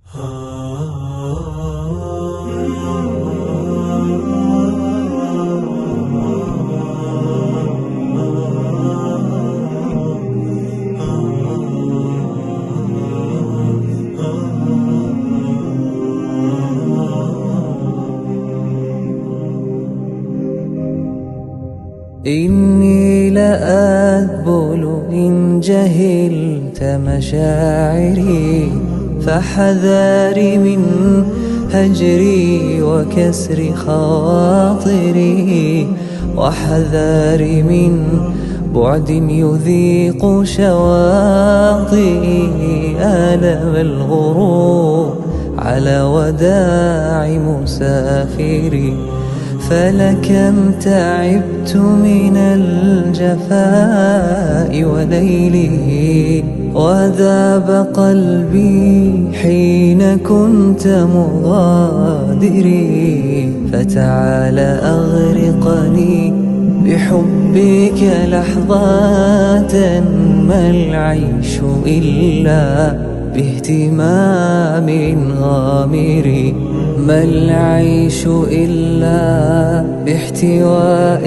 إني لأذبل إن جهلت مشاعري، فحذاري من هجري وكسر خواطري، وحذاري من بعد يذيق شواطئي آلم الغروب على وداع مسافري. فلكم تعبت من الجفاء وليله، وذاب قلبي حين كنت مغادري. فتعال أغرقني بحبك لحظات، ما العيش إلا باهتمام غامر، ما العيش إلا باحتواء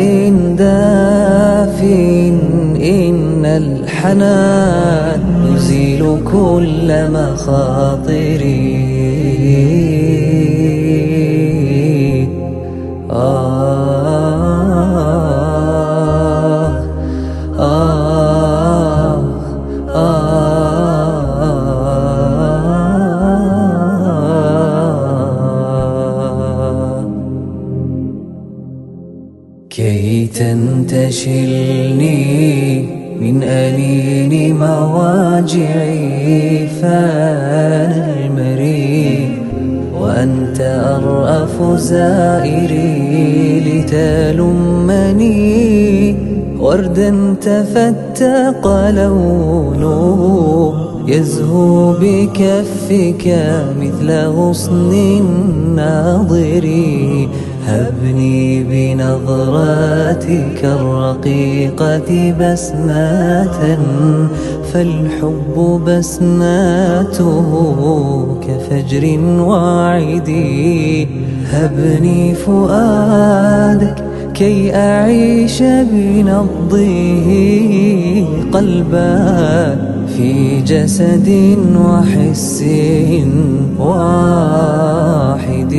دافٍ. إن الحنان يزيل كل مخاطري. كي تنتشلني من أنين مواجعي، فأنا المريء وأنت أرأف زائري. لتلمني وردا تفتق لونه، يزهو بكفك مثل غصن الناظر. هبني بنظراتك الرقيقة بسمة، فالحب بسماته كفجر واعد. هبني فؤادك كي أعيش بنبضه قلبا في جسد وحس واحد.